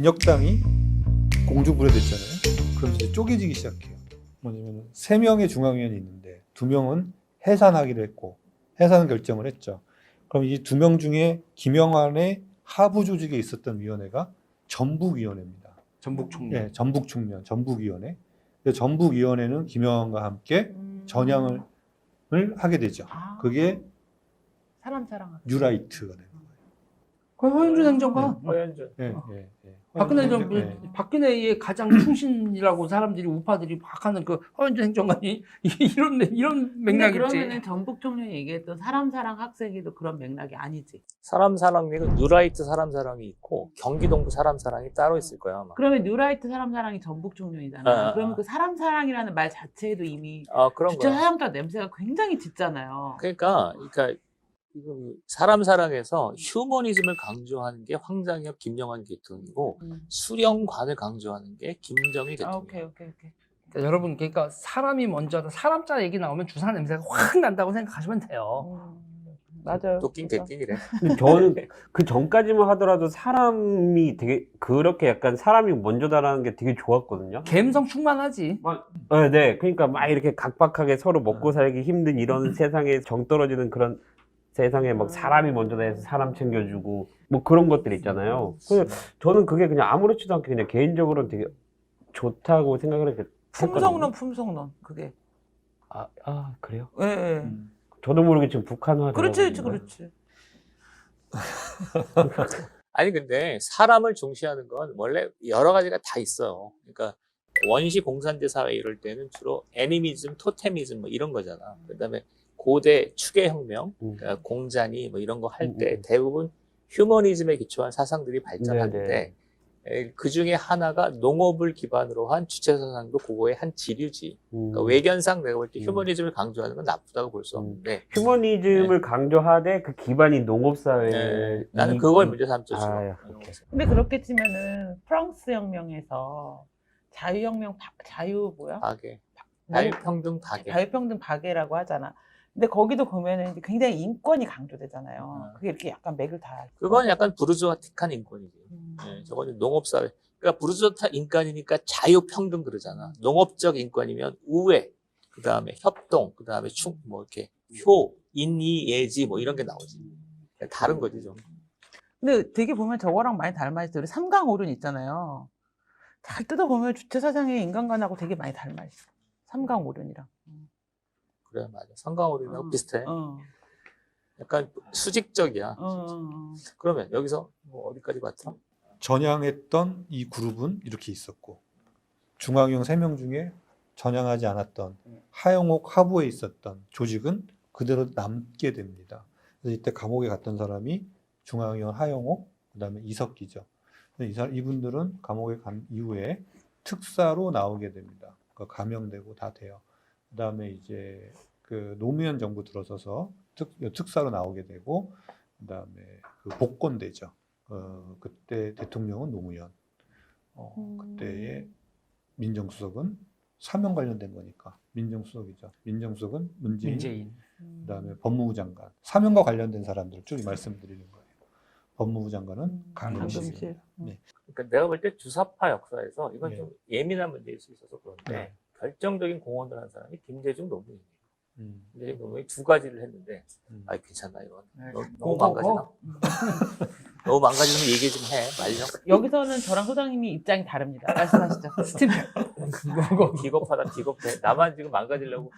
민혁당이 공중분해됐잖아요. 그러면서 이제 쪼개지기 시작해요. 뭐냐면 3명의 중앙위원이 있는데 2명은 해산하기로 했고 해산 결정을 했죠. 그럼 이 2명 중에 김영환의 하부 조직에 있었던 위원회가 전북위원회입니다. 전북총리. 네, 전북총련, 전북위원회. 전북위원회는 김영환과 함께 전향을 하게 되죠. 그게 사람 사랑. 뉴라이트가 되는 거예요. 그 허윤준 행정관. 허연준. 네, 네, 네. 박근혜의 가장 충신이라고 사람들이 우파들이 막 하는 그 허윤준 행정관이 이런 맥락이지. 그러면은 전북 총련이 얘기했던 사람 사랑 학생회도 그런 맥락이 아니지. 사람 사랑이고 뉴라이트 사람 사랑이 있고 경기동부 사람 사랑이 따로 있을 거야 아마. 그러면 뉴라이트 사람 사랑이 전북 총련이잖아. 그러면 그 사람 사랑이라는 말 자체에도 이미 그런 주체 거야. 사상자 냄새가 굉장히 짙잖아요. 그러니까 이거 사람 사랑에서 휴머니즘을 강조하는 게 황장엽, 김영환 계통이고 수령관을 강조하는 게 김정일 계통이야. 오케이. 그러니까 여러분, 그러니까 사람이 먼저다. 사람자 얘기 나오면 주사 냄새가 확 난다고 생각하시면 돼요. 맞아요. 도끼 개끼이래. 근데 저는 그 전까지만 하더라도 사람이 되게 그렇게 약간 사람이 먼저다라는 게 되게 좋았거든요. 감성 충만하지. 네. 그러니까 막 이렇게 각박하게 서로 먹고 살기 힘든 이런 세상에 정 떨어지는 그런 세상에 막 사람이 먼저다 해서 사람 챙겨주고 뭐 그런 것들 있잖아요. 그래서 저는 그게 그냥 아무렇지도 않게 그냥 개인적으로 되게 좋다고 생각을 했거든요. 품성론 그게. 그래요? 예. 저도 모르게 지금 북한화. 그렇지. 아니 근데 사람을 중시하는 건 원래 여러 가지가 다 있어요. 그러니까 원시 공산제 사회 이럴 때는 주로 애니미즘, 토테미즘 뭐 이런 거잖아. 그다음에 고대 추계혁명, 그러니까 공자니 뭐 이런 거 할 때 대부분 휴머니즘에 기초한 사상들이 발전하는데 그 중에 하나가 농업을 기반으로 한 주체사상도 그거의 한 지류지. 그러니까 외견상 내가 볼 때 휴머니즘을 강조하는 건 나쁘다고 볼 수 없는데 휴머니즘을 강조하되 그 기반이 농업사회. 나는 그걸 문제 삼죠. 근데 그렇게 치면은 프랑스 혁명에서 자유혁명 박애. 자유평등 박애. 자유평등 박애라고 하잖아. 근데 거기도 보면은 이제 굉장히 인권이 강조되잖아요. 그게 이렇게 약간 맥을 다. 그건 약간 부르주아틱한 인권이지. 저거는 농업사회. 그러니까 부르주아 인권이니까 자유평등 그러잖아. 농업적 인권이면 우회, 그 다음에 협동, 그 다음에 이렇게 인이, 예지 뭐 이런 게 나오지. 다른 거지 좀. 근데 되게 보면 저거랑 많이 닮아있어. 우리 삼강오륜 있잖아요. 잘 뜯어보면 주체사상의 인간관하고 되게 많이 닮아있어. 삼강오륜이랑. 그래, 맞아. 성강오륜하고 비슷해. 약간 수직적이야. 그러면 여기서 뭐 어디까지 봤죠? 전향했던 이 그룹은 이렇게 있었고 중앙위원 3명 중에 전향하지 않았던 하영옥 하부에 있었던 조직은 그대로 남게 됩니다. 그래서 이때 감옥에 갔던 사람이 중앙위원 하영옥, 그 다음에 이석기죠. 이분들은 감옥에 간 이후에 특사로 나오게 됩니다. 그러니까 감형되고 다 돼요. 그 다음에 이제 그 노무현 정부 들어서서 특사로 나오게 되고, 그 다음에 그 복권되죠. 그때 대통령은 노무현, 그때의 민정수석은 사면 관련된 거니까 민정수석이죠. 민정수석은 문재인. 그 다음에 법무부 장관. 사면과 관련된 사람들을 쭉 말씀드리는 거예요. 법무부 장관은 강금실. 네. 그러니까 내가 볼 때 주사파 역사에서 이건 좀 예민한 문제일 수 있어서 그런데 네. 결정적인 공헌을 한 사람이 김대중 노무현이에요. 김대중 노무현이 2가지를 했는데 괜찮나 이건. 너무 망가지나? 너무 망가지면 얘기 좀 해. 말려. 여기서는 저랑 소장님이 입장이 다릅니다. 말씀하시죠. 스티븐. 기겁하다 기겁해. 나만 지금 망가지려고.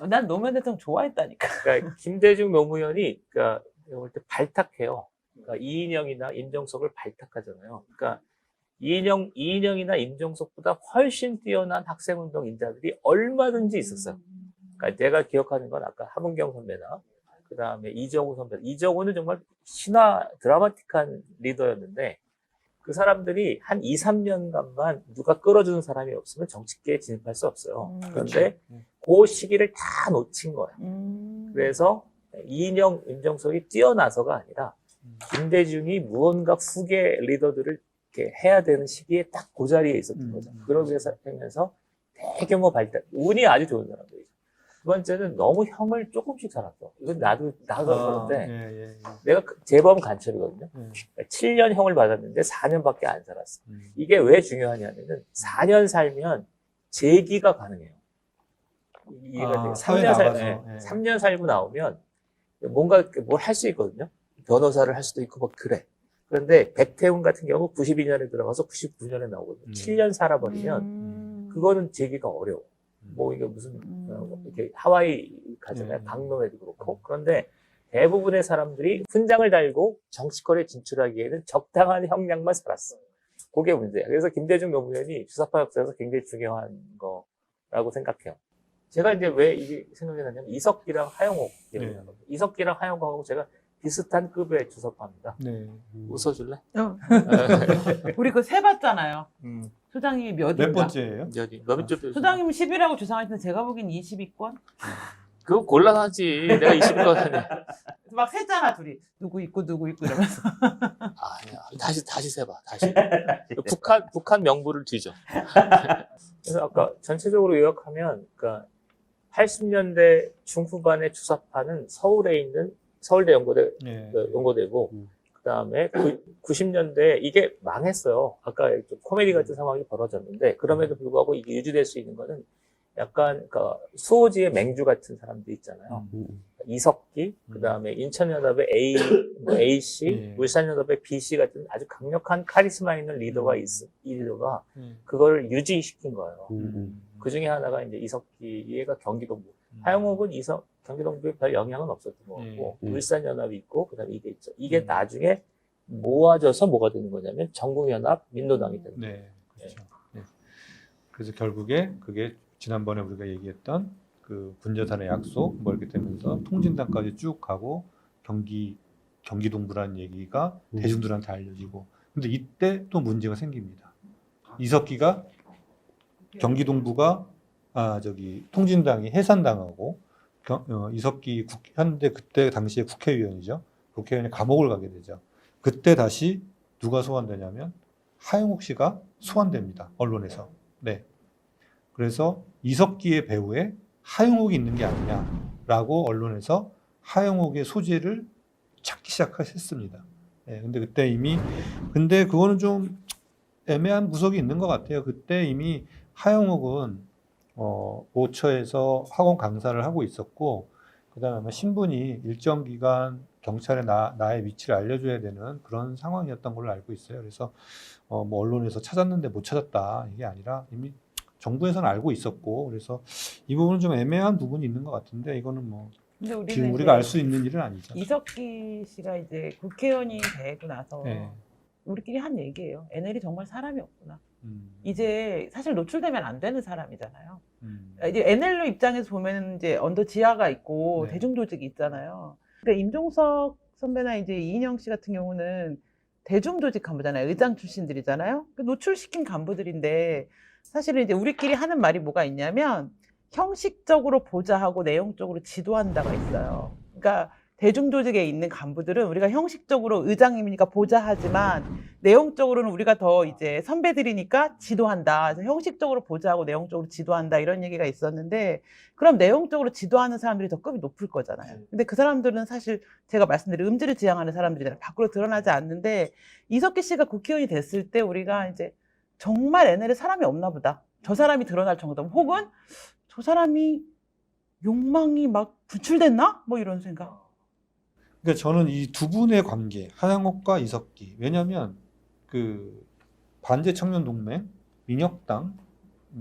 난 노무현 대통령 좋아했다니까. 그러니까 김대중 노무현이 내가 볼 때 발탁해요. 그러니까 이인영이나 임종석을 발탁하잖아요. 그러니까 이인영이나 임종석보다 훨씬 뛰어난 학생운동 인자들이 얼마든지 있었어요. 그러니까 내가 기억하는 건 아까 하문경 선배나 그 다음에 이정우 선배. 이정우는 정말 신화 드라마틱한 리더였는데 그 사람들이 한 2, 3년간만 누가 끌어주는 사람이 없으면 정치계에 진입할 수 없어요. 그런데 그 시기를 다 놓친 거예요. 그래서 이인영, 임종석이 뛰어나서가 아니라 김대중이 무언가 후계 리더들을 이렇게 해야 되는 시기에 딱 그 자리에 있었던 거죠. 그러면서 대규모 발달, 운이 아주 좋은 사람들이죠. 번째는 너무 형을 조금씩 살았어. 이건 나도 그런데 예. 내가 재범 간첩이거든요. 예. 7년 형을 받았는데 4년밖에 안 살았어. 음. 이게 왜 중요하냐면은 4년 살면 재기가 가능해요. 이해가 돼요. 사회 3년 나가서, 예. 3년 살고 나오면 뭔가 뭘 할 수 있거든요. 변호사를 할 수도 있고 뭐 그래. 그런데 백태훈 같은 경우 92년에 들어가서 99년에 나오거든요. 7년 살아버리면 그거는 재기가 어려워. 뭐 이게 무슨 이렇게 하와이 가잖아요. 강론에도 그렇고. 그런데 대부분의 사람들이 훈장을 달고 정치권에 진출하기에는 적당한 형량만 살았어. 그게 문제야. 그래서 김대중 노무현이 주사파 역사에서 굉장히 중요한 거라고 생각해요. 제가 이제 왜 이게 생각이 나냐면 이석기랑 하영옥. 네. 이석기랑 하영옥하고 제가 비슷한 급의 주사파입니다. 네. 웃어줄래? 우리 그거 세봤잖아요. 음. 소장님이 몇 몇 인가? 번째예요? 너몇 줄? 소장님은 10이라고 주장하시는데 제가 보기엔 20위권? 그거 곤란하지. 내가 20거든요. 막 셌잖아 둘이. 누구 있고 이러면서. 아니야. 다시 세봐. 다시. 북한 명부를 뒤져. 그래서 아까 전체적으로 요약하면, 그러니까 80년대 중후반의 주사파는 서울에 있는 서울대 연고대, 예. 연고되고, 그 다음에 90년대 이게 망했어요. 아까 좀 코미디 같은 상황이 벌어졌는데, 그럼에도 불구하고 이게 유지될 수 있는 거는 약간, 그러니까 수호지의 맹주 같은 사람들 있잖아요. 이석기, 그 다음에 인천연합의 A씨, 예. 울산연합의 B씨 같은 아주 강력한 카리스마 있는 리더가 이 리더가 그걸 유지시킨 거예요. 그 중에 하나가 이제 이석기, 얘가 경기동부. 하영옥은 경기동부에 별 영향은 없었던 것 같고, 울산연합이 있고, 그 다음에 이게 있죠. 이게 나중에 모아져서 뭐가 되는 거냐면, 전국연합, 민노당이 되는 거예요. 네. 그렇죠. 네. 그래서 결국에 그게 지난번에 우리가 얘기했던 그 군자산의 약속 뭐 이렇게 되면서 통진당까지 쭉 가고 경기동부라는 얘기가 대중들한테 알려지고 근데 이때 또 문제가 생깁니다. 이석기가 경기동부가 통진당이 해산당하고 이석기 현대 그때 당시에 국회의원이죠. 국회의원이 감옥을 가게 되죠. 그때 다시 누가 소환되냐면 하영옥 씨가 소환됩니다. 언론에서. 네. 그래서 이석기의 배후에 하영옥이 있는 게 아니냐라고 언론에서 하영옥의 소재를 찾기 시작했습니다. 네, 근데 그때 이미 근데 그거는 좀 애매한 구석이 있는 것 같아요. 그때 이미 하영옥은 모처에서 학원 강사를 하고 있었고 그다음에 아마 신분이 일정 기간 경찰에 나의 위치를 알려줘야 되는 그런 상황이었던 걸로 알고 있어요. 그래서 뭐 언론에서 찾았는데 못 찾았다 이게 아니라 이미 정부에서는 알고 있었고 그래서 이 부분은 좀 애매한 부분이 있는 것 같은데 이거는 뭐 근데 지금 우리가 알 수 있는 일은 아니죠. 이석기 씨가 이제 국회의원이 되고 나서 네. 우리끼리 한 얘기예요. NL이 정말 사람이 없구나. 이제 사실 노출되면 안 되는 사람이잖아요. 이제 NL로 입장에서 보면 이제 언더 지하가 있고 네. 대중조직이 있잖아요. 그러니까 임종석 선배나 이제 이인영 씨 같은 경우는 대중조직 간부잖아요. 의장 출신들이잖아요. 노출시킨 간부들인데 사실은 이제 우리끼리 하는 말이 뭐가 있냐면 형식적으로 보좌하고 내용적으로 지도한다가 있어요. 그러니까 대중조직에 있는 간부들은 우리가 형식적으로 의장님이니까 보좌하지만 내용적으로는 우리가 더 이제 선배들이니까 지도한다. 그래서 형식적으로 보좌하고 내용적으로 지도한다 이런 얘기가 있었는데 그럼 내용적으로 지도하는 사람들이 더 급이 높을 거잖아요. 근데 그 사람들은 사실 제가 말씀드린 음지를 지향하는 사람들이잖아요. 밖으로 드러나지 않는데 이석기 씨가 국회의원이 됐을 때 우리가 이제 정말 NL에 사람이 없나 보다. 저 사람이 드러날 정도면 혹은 저 사람이 욕망이 막 분출됐나? 뭐 이런 생각. 그러니까 저는 이 두 분의 관계, 하영옥과 이석기. 왜냐하면 그 반제청년동맹, 민혁당,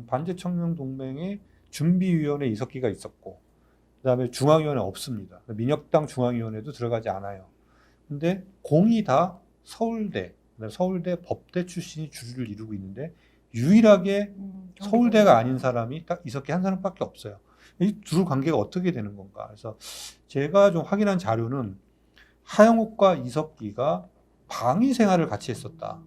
반제청년동맹의 준비위원회 이석기가 있었고, 그다음에 중앙위원회 없습니다. 민혁당 중앙위원회도 들어가지 않아요. 근데 공이 다 서울대, 서울대 법대 출신이 주를 이루고 있는데 유일하게 서울대가 아닌 사람이 딱 이석기 한 사람밖에 없어요. 이 두 관계가 어떻게 되는 건가? 그래서 제가 좀 확인한 자료는 하영옥과 이석기가 방위 생활을 같이 했었다.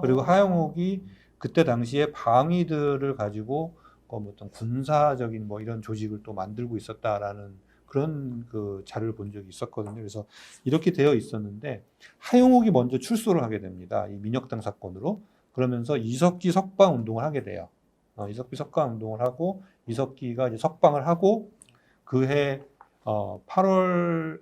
그리고 하영옥이 그때 당시에 방위들을 가지고 뭐 어떤 군사적인 뭐 이런 조직을 또 만들고 있었다라는 그런 그 자료를 본 적이 있었거든요. 그래서 이렇게 되어 있었는데 하영옥이 먼저 출소를 하게 됩니다. 이 민혁당 사건으로. 그러면서 이석기 석방 운동을 하게 돼요. 이석기 석방 운동을 하고 이석기가 이제 석방을 하고 그해 8월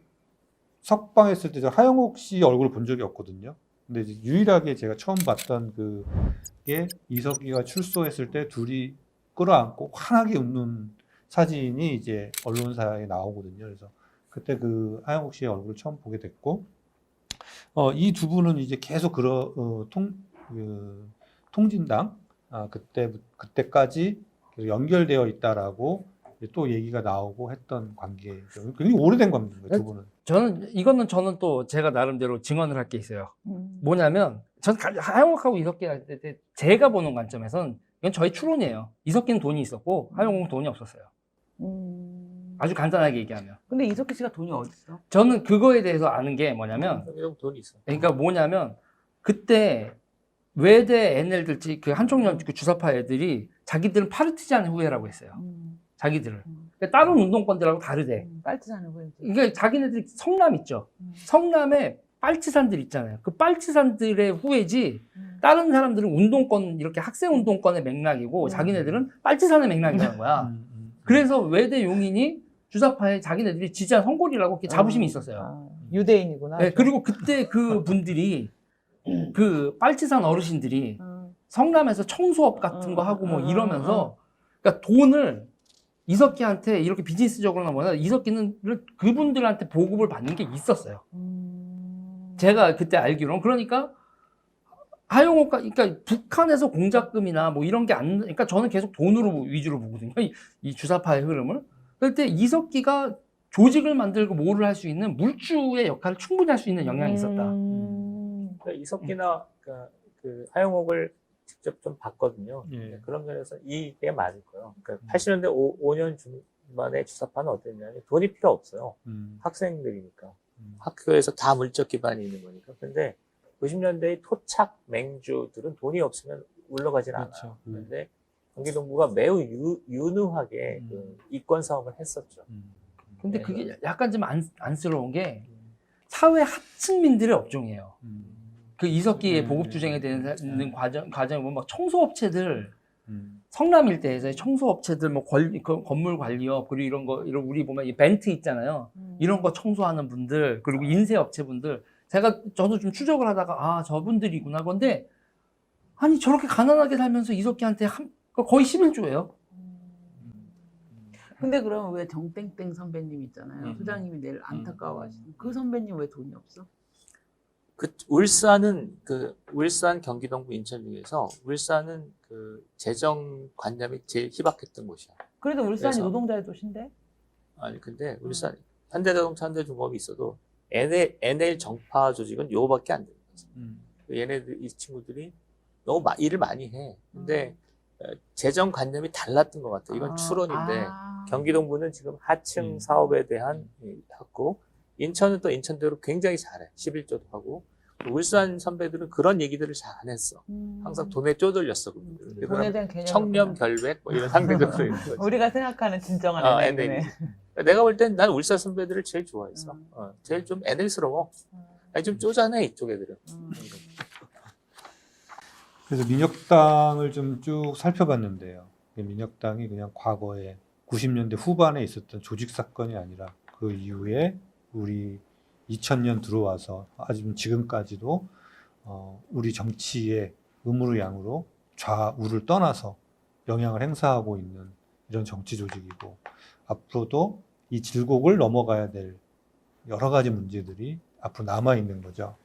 석방했을 때 저 하영옥 씨 얼굴을 본 적이 없거든요. 근데 이제 유일하게 제가 처음 봤던 그게 이석기가 출소했을 때 둘이 끌어안고 환하게 웃는 사진이 이제 언론사에 나오거든요. 그래서 그때 그 하영옥 씨의 얼굴을 처음 보게 됐고, 이 두 분은 이제 계속 통진당 그때까지 연결되어 있다라고 또 얘기가 나오고 했던 관계죠. 굉장히 오래된 관계인 거예요, 두 분은. 이거는 또 제가 나름대로 증언을 할 게 있어요. 뭐냐면, 전 하영욱하고 이석기 할 때 제가 보는 관점에선 이건 저희 추론이에요. 이석기는 돈이 있었고, 하영욱은 돈이 없었어요. 아주 간단하게 얘기하면. 근데 이석기 씨가 돈이 어딨어? 저는 그거에 대해서 아는 게 뭐냐면, 이런 돈이 있어. 그러니까 뭐냐면, 그때 외대 NL들, 그 한총련 그 주사파 애들이 자기들은 파르티잔 후예라고 했어요. 자기들을. 그러니까 다른 운동권들하고 다르대. 빨치산을 보여줘. 그러니까 자기네들이 성남 있죠. 성남에 빨치산들 있잖아요. 그 빨치산들의 후예지 다른 사람들은 운동권, 이렇게 학생 운동권의 맥락이고 자기네들은 빨치산의 맥락이라는 거야. 그래서 외대 용인이 주사파에 자기네들이 지지한 성골이라고 이렇게 자부심이 있었어요. 유대인이구나. 네, 그리고 그때 그 분들이 그 빨치산 어르신들이 성남에서 청소업 같은 거 하고 뭐 이러면서 그러니까 돈을 이석기한테 이렇게 비즈니스적으로나 뭐냐 이석기는 그분들한테 보급을 받는 게 있었어요. 제가 그때 알기로는. 그러니까 하용호가 그러니까 북한에서 공작금이나 뭐 이런 게 안, 그러니까 저는 계속 돈으로 위주로 보거든요. 이 주사파의 흐름을. 그럴 때 이석기가 조직을 만들고 뭐를 할 수 있는 물주의 역할을 충분히 할 수 있는 영향이 있었다. 그러니까 이석기나 그 하영옥을 직접 좀 봤거든요. 예. 그런 면에서 이게 맞을 거예요. 그러니까 80년대 5년 중반에 주사파는 어땠냐면 돈이 필요 없어요. 학생들이니까. 학교에서 다 물적 기반이 있는 거니까. 근데 90년대의 토착 맹주들은 돈이 없으면 올라가진 않아요. 그렇죠. 그런데 경기동부가 매우 유능하게 그 이권 사업을 했었죠. 근데 그게 약간 좀 안쓰러운 게 사회 하층민들의 업종이에요. 그 이석기의 보급 주쟁에 되는 과정을 보면 막 청소업체들, 성남 일대에서의 청소업체들, 뭐 건물 관리업, 그리고 이런 거, 우리 보면 이 벤트 있잖아요. 이런 거 청소하는 분들, 그리고 인쇄업체분들. 저도 좀 추적을 하다가, 저분들이구나. 그런데, 아니, 저렇게 가난하게 살면서 이석기한테 거의 11조예요. 근데 그럼 왜 정땡땡 선배님 있잖아요. 소장님이 늘 안타까워하시는 그 선배님 왜 돈이 없어? 울산은 울산 경기동부 인천 중에서 울산은 그 재정 관념이 제일 희박했던 곳이야. 그래도 울산이 그래서- 노동자의 도시인데? 아니 근데 울산 현대자동차, 현대중공업이 있어도 NL 정파 조직은 요거밖에 안 되는 거지. 얘네들 이 친구들이 너무 일을 많이 해. 근데 재정 관념이 달랐던 것 같아. 이건 추론인데 경기동부는 지금 하층 사업에 대한 하고 인천은 또 인천대로 굉장히 잘해. 11조도 하고. 울산 선배들은 그런 얘기들을 잘 안 했어. 항상 돈에 쪼들렸어. 그분들은. 돈에 대한 개념이 청렴, 없구나. 결백 뭐 이런 상대적으로 있는 거지. 우리가 생각하는 진정한 NL. NL이네. 내가 볼 땐 난 울산 선배들을 제일 좋아했어. 제일 좀 NL스러워. 아니 좀 쪼잔해 이쪽 애들은. 그래서 민혁당을 좀 쭉 살펴봤는데요. 민혁당이 그냥 과거에 90년대 후반에 있었던 조직 사건이 아니라 그 이후에 우리 2000년 들어와서 아주 지금까지도 우리 정치의 음으로 양으로 좌우를 떠나서 영향을 행사하고 있는 이런 정치 조직이고 앞으로도 이 질곡을 넘어가야 될 여러 가지 문제들이 앞으로 남아 있는 거죠.